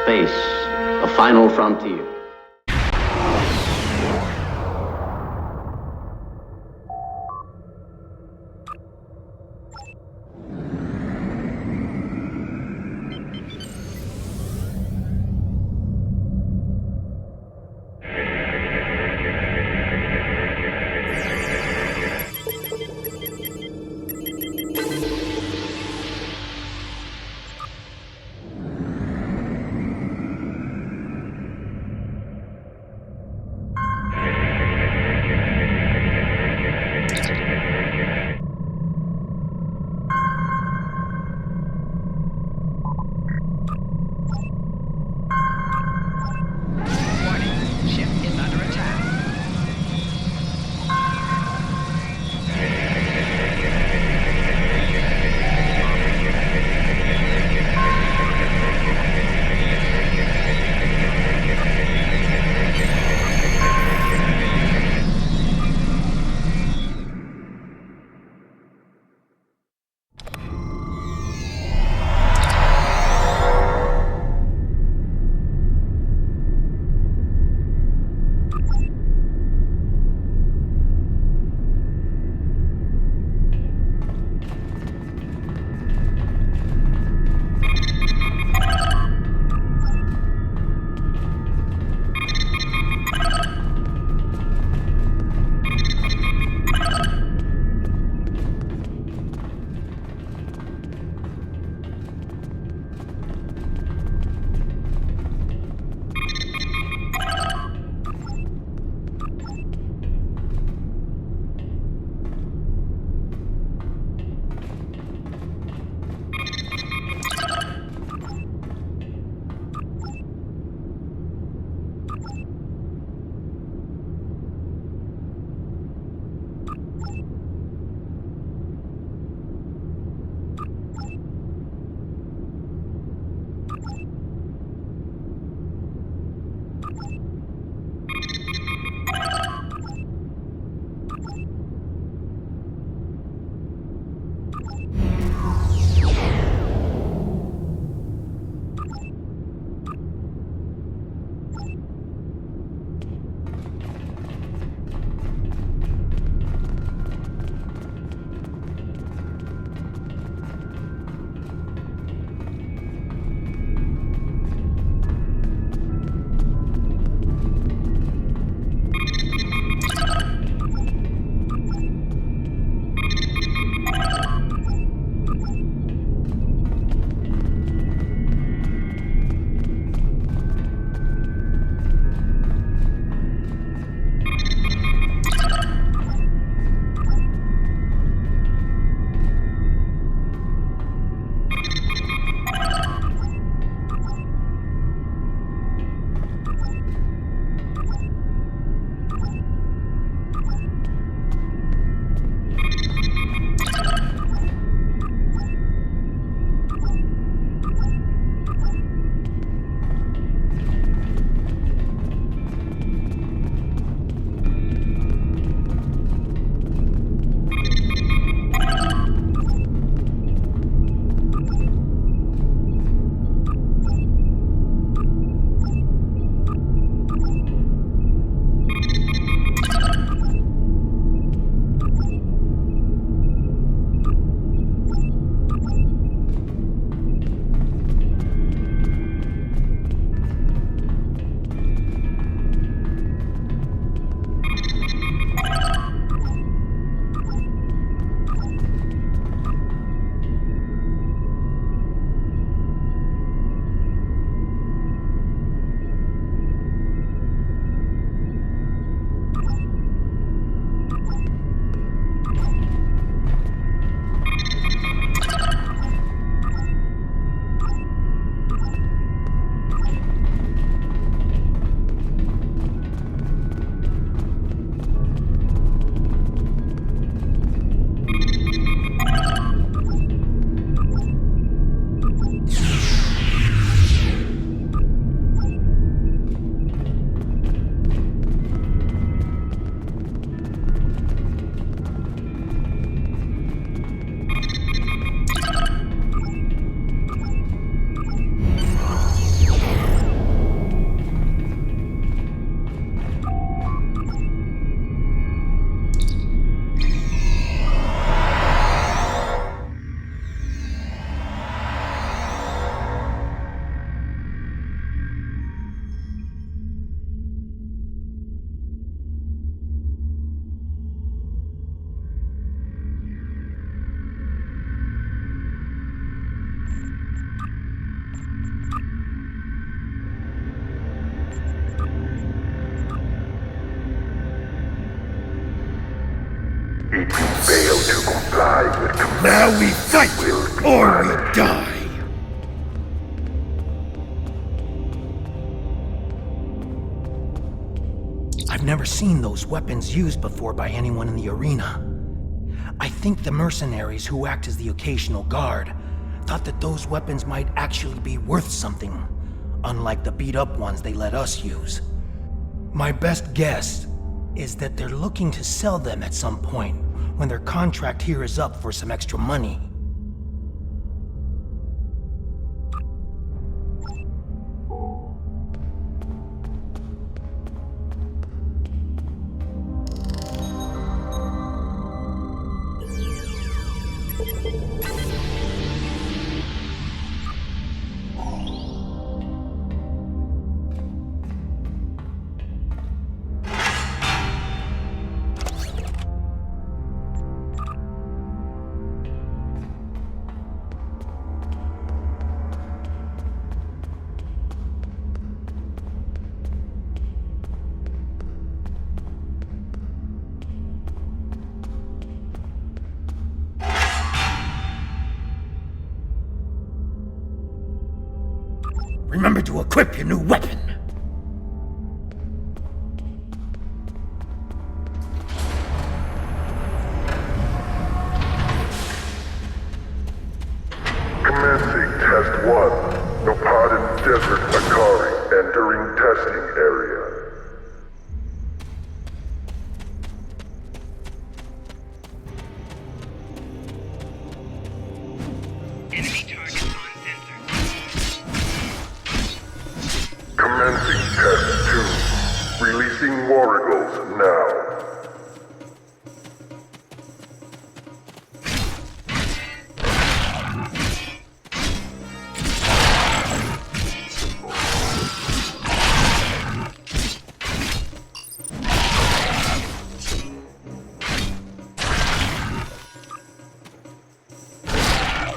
Space, the final frontier. Now we fight, or we die! I've never seen those weapons used before by anyone in the arena. I think the mercenaries who act as the occasional guard thought that those weapons might actually be worth something, unlike the beat-up ones they let us use. My best guess is that they're looking to sell them at some point when their contract here is up for some extra money. Remember to equip your new weapon! Commencing Test 1. Nopadin Desert Akari entering testing area. Enemy targets on sensor. Commencing Test 2. Releasing Warrigals now.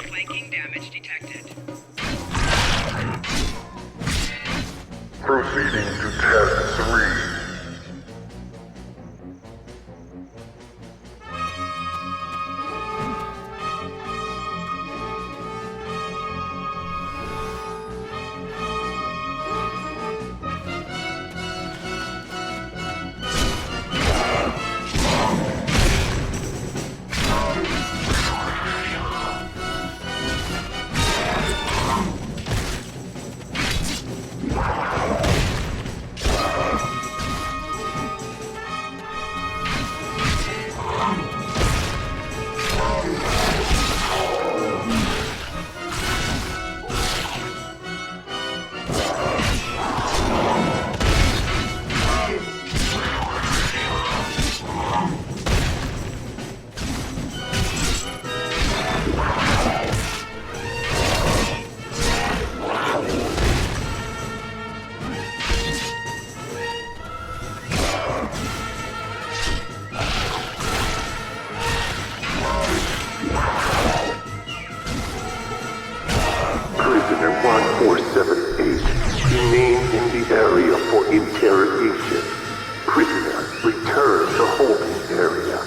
Flanking damage detected. Proceeding to Test 3. Prisoner 1478, remain in the area for interrogation. Prisoner, return to holding area.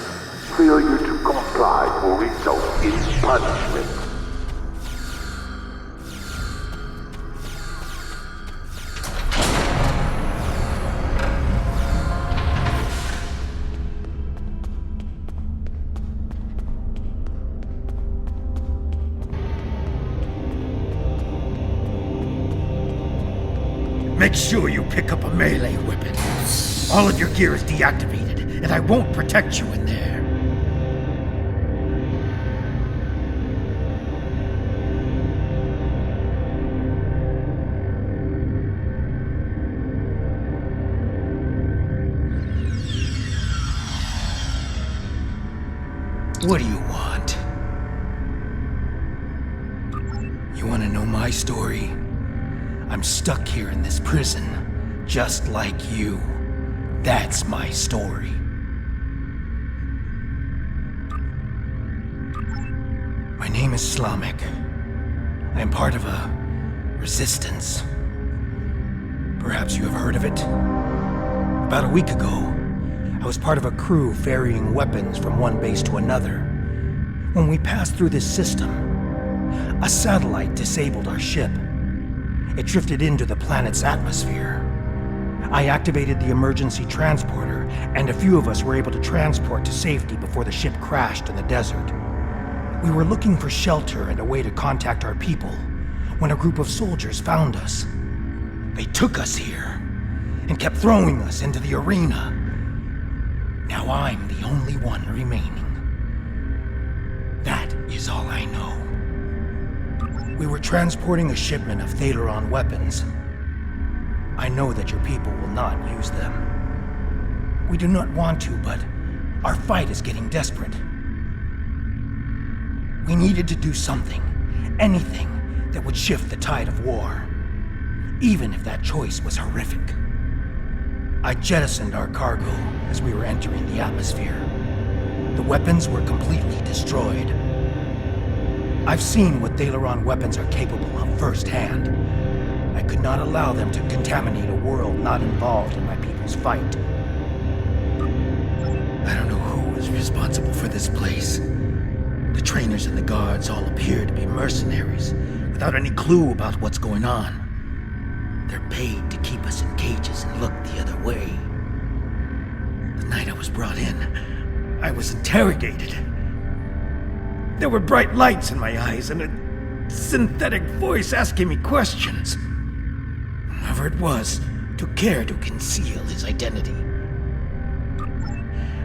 Failure to comply will result in punishment. Make sure you pick up a melee weapon. All of your gear is deactivated, and I won't protect you in there. What do you want? You want to know my story? I'm stuck here in this prison, just like you. That's my story. My name is Slamek. I am part of a resistance. Perhaps you have heard of it? About a week ago, I was part of a crew ferrying weapons from one base to another. When we passed through this system, a satellite disabled our ship. It drifted into the planet's atmosphere. I activated the emergency transporter, and a few of us were able to transport to safety before the ship crashed in the desert. We were looking for shelter and a way to contact our people when a group of soldiers found us. They took us here and kept throwing us into the arena. Now I'm the only one remaining. That is all I know. We were transporting a shipment of Thaleron weapons. I know that your people will not use them. We do not want to, but our fight is getting desperate. We needed to do something, anything, that would shift the tide of war, even if that choice was horrific. I jettisoned our cargo as we were entering the atmosphere. The weapons were completely destroyed. I've seen what Thaleron weapons are capable of firsthand. I could not allow them to contaminate a world not involved in my people's fight. I don't know who is responsible for this place. The trainers and the guards all appear to be mercenaries, without any clue about what's going on. They're paid to keep us in cages and look the other way. The night I was brought in, I was interrogated. There were bright lights in my eyes and a synthetic voice asking me questions. Whoever it was took care to conceal his identity.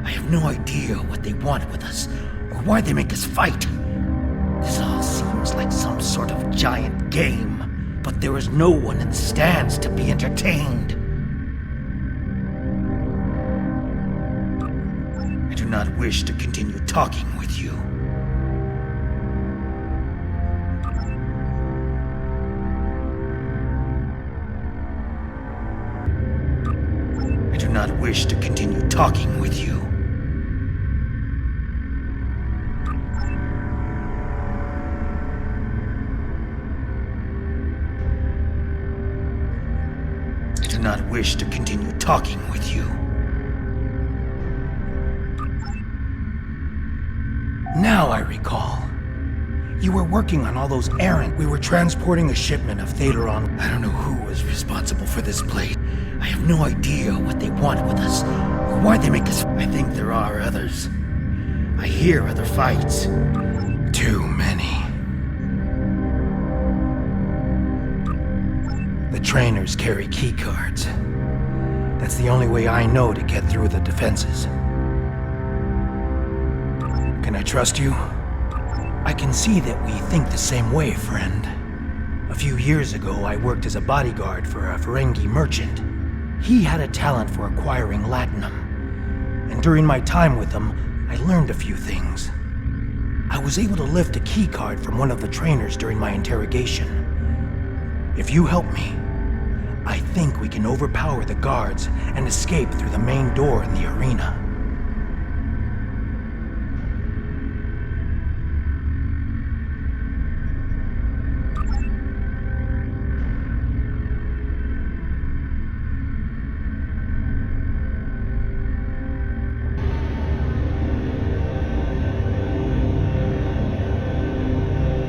I have no idea what they want with us, or why they make us fight. This all seems like some sort of giant game, but there is no one in the stands to be entertained. I do not wish to continue talking with you. I do not wish to continue talking with you. I do not wish to continue talking with you. Now I recall. You were working on all those errands. We were transporting a shipment of Thaleron. I don't know who was responsible for this place. I have no idea what they want with us, or why they make us. I think there are others. I hear other fights. Too many. The trainers carry keycards. That's the only way I know to get through the defenses. Can I trust you? I can see that we think the same way, friend. A few years ago, I worked as a bodyguard for a Ferengi merchant. He had a talent for acquiring latinum, and during my time with him, I learned a few things. I was able to lift a keycard from one of the trainers during my interrogation. If you help me, I think we can overpower the guards and escape through the main door in the arena.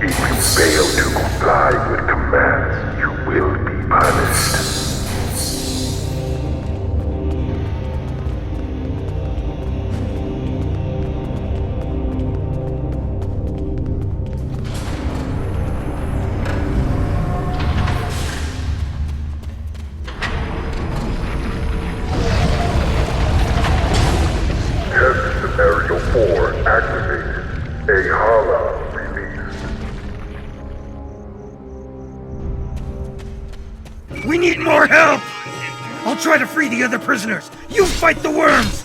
If you fail to comply with commands, you will be punished. Test scenario 4 activated. A Hala released. We need more help! I'll try to free the other prisoners. You fight the worms!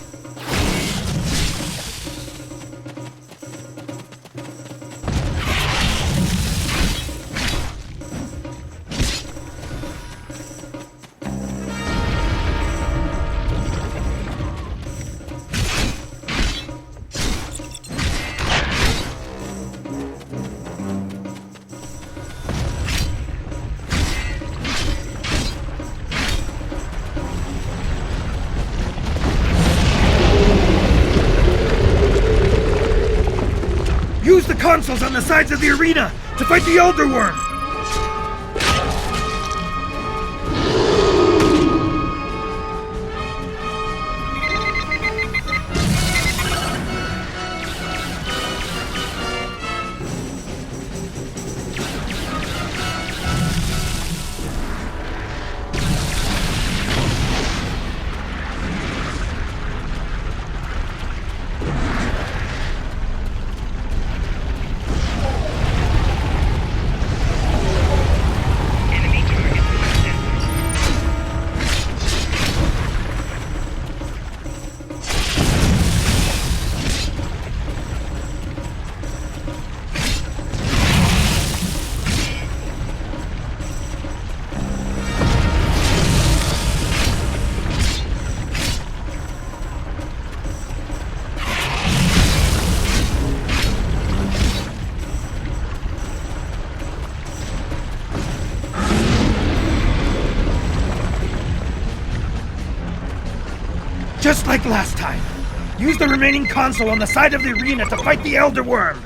consoles on the sides of the arena to fight the Elder Worm! Enemy target on center. Just like last time. Use the remaining console on the side of the arena to fight the Elder Worm!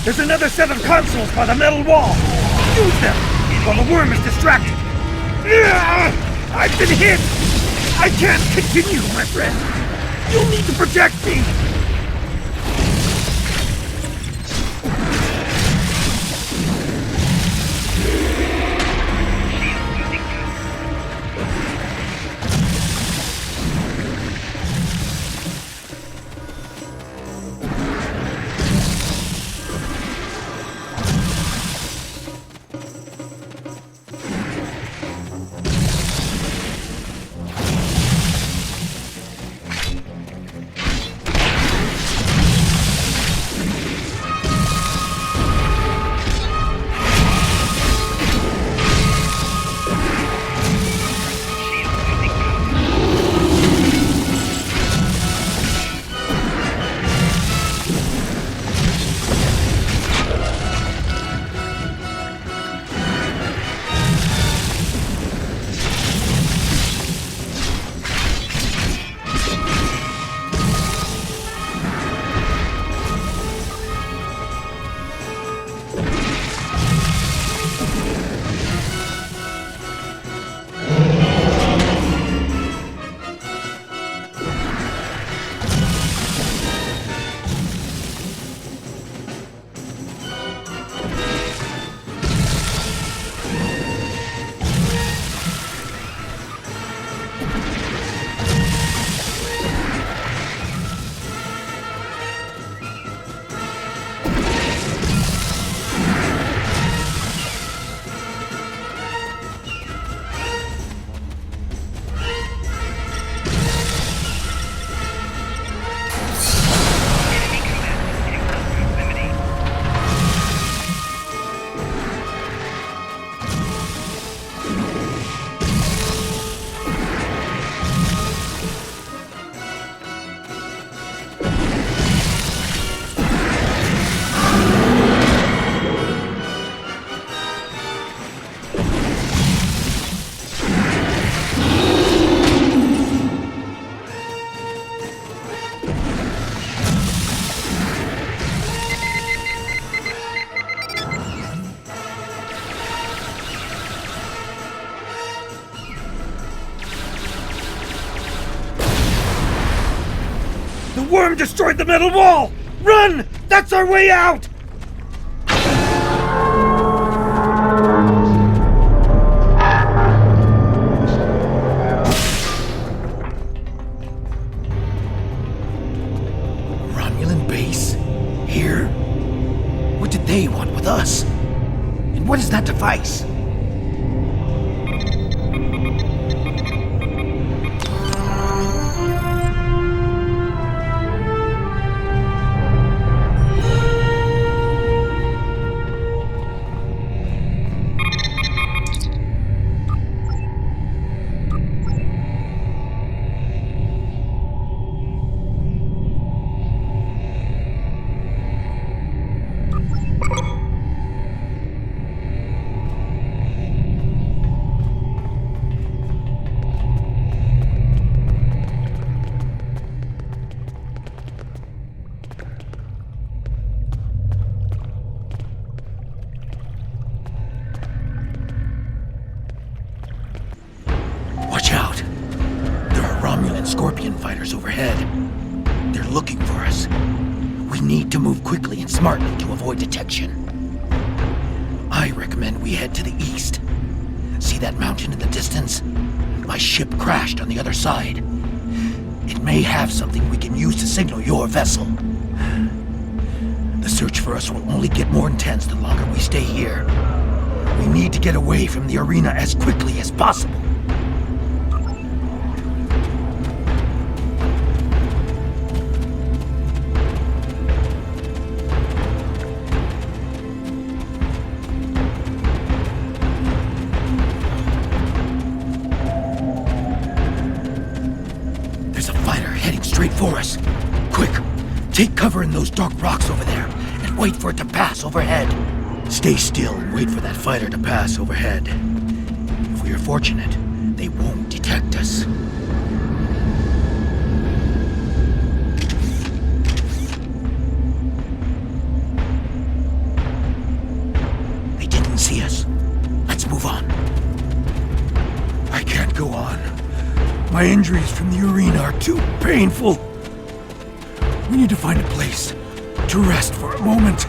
There's another set of consoles by the metal wall! Use them while the worm is distracted! I've been hit! I can't continue, my friend! You'll need to protect me! The worm destroyed the metal wall! Run! That's our way out! Romulan base? Here? What did they want with us? And what is that device? Romulan Scorpion fighters overhead. They're looking for us. We need to move quickly and smartly to avoid detection. I recommend we head to the east. See that mountain in the distance? My ship crashed on the other side. It may have something we can use to signal your vessel. The search for us will only get more intense the longer we stay here. We need to get away from the arena as quickly as possible. Straight for us. Quick, take cover in those dark rocks over there and wait for it to pass overhead. Stay still and wait for that fighter to pass overhead. If we are fortunate, they won't detect us. They didn't see us. Let's move on. I can't go on. My injuries from the arena are too painful. We need to find a place to rest for a moment.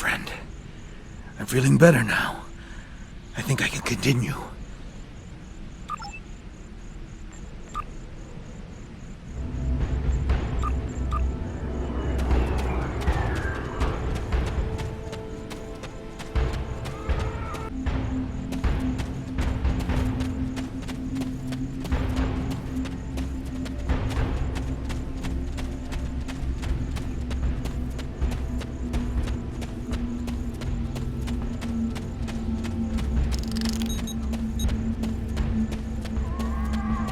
friend. I'm feeling better now. I think I can continue.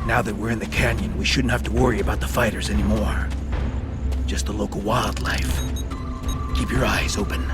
Now that we're in the canyon, we shouldn't have to worry about the fighters anymore. Just the local wildlife. Keep your eyes open.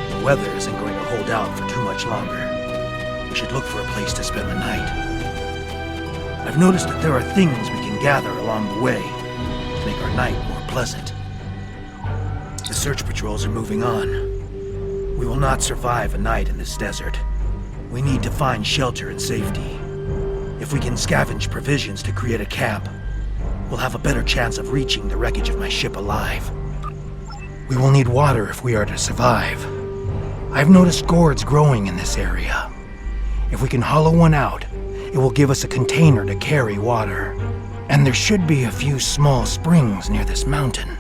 The weather isn't going to hold out for too much longer. We should look for a place to spend the night. I've noticed that there are things we can gather along the way to make our night more pleasant. The search patrols are moving on. We will not survive a night in this desert. We need to find shelter and safety. If we can scavenge provisions to create a camp, we'll have a better chance of reaching the wreckage of my ship alive. We will need water if we are to survive. I've noticed gourds growing in this area. If we can hollow one out, it will give us a container to carry water. And there should be a few small springs near this mountain.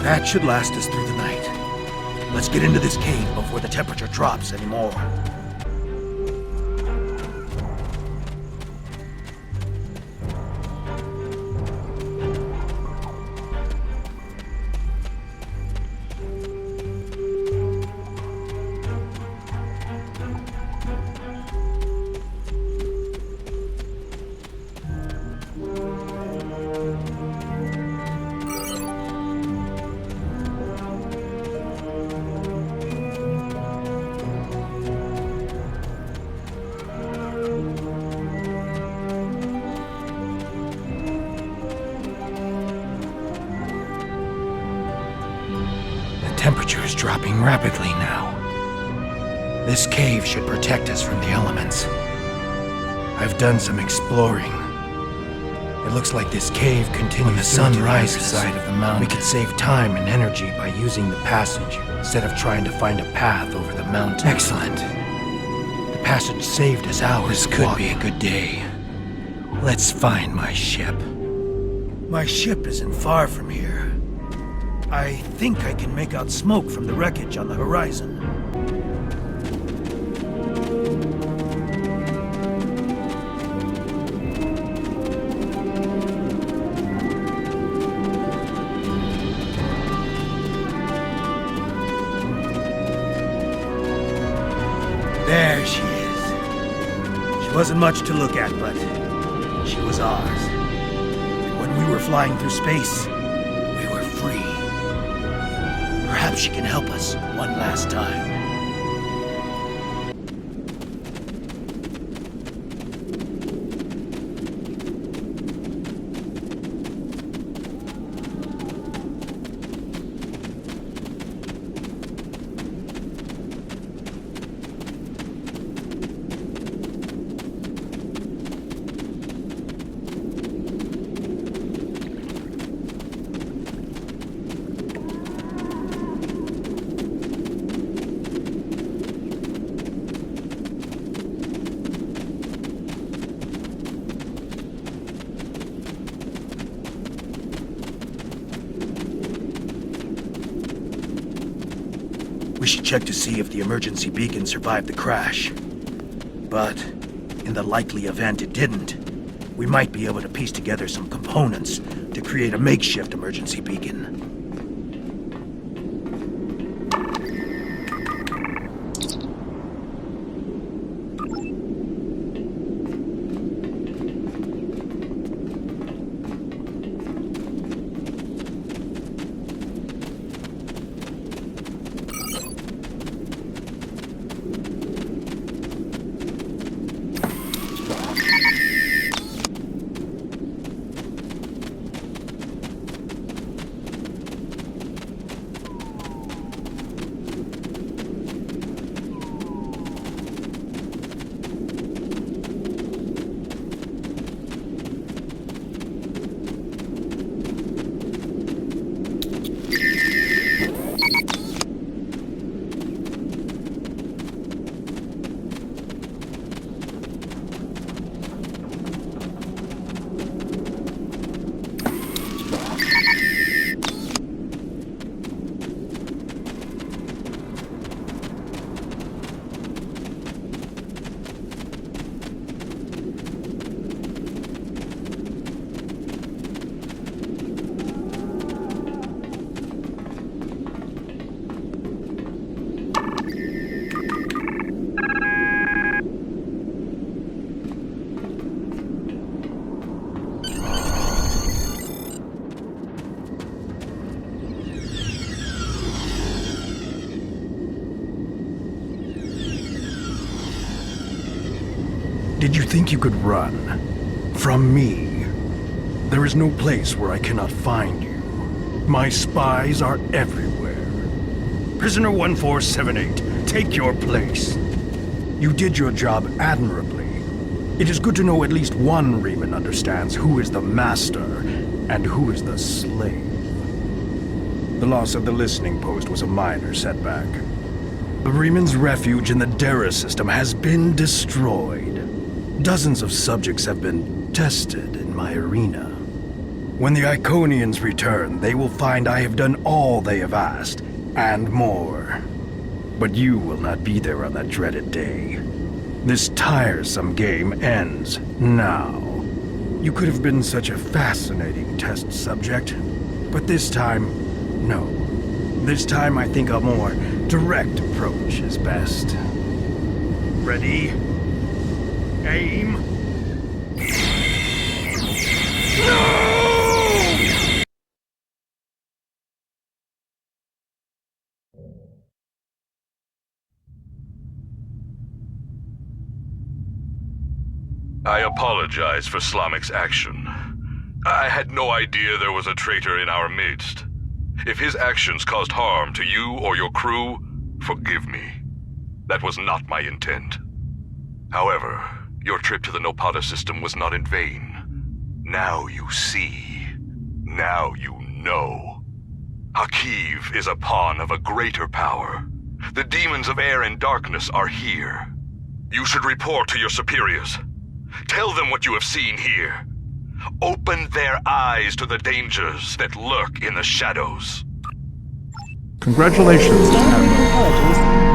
That should last us through the night. Let's get into this cave before the temperature drops anymore. The temperature is dropping rapidly now. This cave should protect us from the elements. I've done some exploring. It looks like this cave continues when the sun rises side of the mountain. We could save time and energy by using the passage instead of trying to find a path over the mountain. Excellent. The passage saved us hours. This could be a good day. Let's find my ship. My ship isn't far from here. I think I can make out smoke from the wreckage on the horizon. There she is. She wasn't much to look at, but she was ours. And when we were flying through space, we were free. Perhaps she can help us one last time. We should check to see if the emergency beacon survived the crash. But in the likely event it didn't, we might be able to piece together some components to create a makeshift emergency beacon. Did you think you could run from me? There is no place where I cannot find you. My spies are everywhere. Prisoner 1478, take your place. You did your job admirably. It is good to know at least one Reman understands who is the master and who is the slave. The loss of the listening post was a minor setback. The Reman's refuge in the Dera system has been destroyed. Dozens of subjects have been tested in my arena. When the Iconians return, they will find I have done all they have asked, and more. But you will not be there on that dreaded day. This tiresome game ends now. You could have been such a fascinating test subject, but this time, no. This time I think a more direct approach is best. Ready? Aim. No! I apologize for Slamic's action. I had no idea there was a traitor in our midst. If his actions caused harm to you or your crew, forgive me. That was not my intent. However, your trip to the Nopata system was not in vain. Now you see. Now you know. Hakiv is a pawn of a greater power. The demons of air and darkness are here. You should report to your superiors. Tell them what you have seen here. Open their eyes to the dangers that lurk in the shadows. Congratulations, Admiral.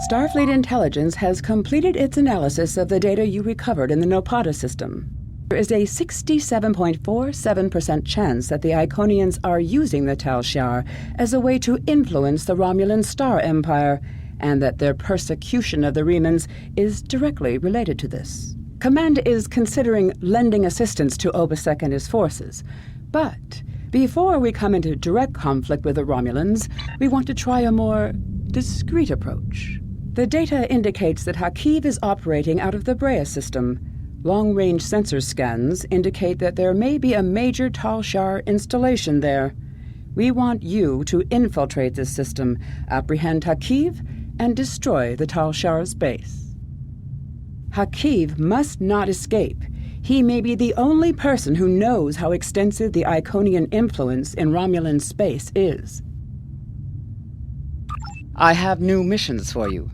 Starfleet Intelligence has completed its analysis of the data you recovered in the Nopata system. There is a 67.47% chance that the Iconians are using the Tal Shiar as a way to influence the Romulan Star Empire, and that their persecution of the Remans is directly related to this. Command is considering lending assistance to Obasek and his forces, but before we come into direct conflict with the Romulans, we want to try a more discreet approach. The data indicates that Hakiv is operating out of the Brea system. Long-range sensor scans indicate that there may be a major Tal Shiar installation there. We want you to infiltrate this system, apprehend Hakiv, and destroy the Tal Shiar's base. Hakiv must not escape. He may be the only person who knows how extensive the Iconian influence in Romulan space is. I have new missions for you.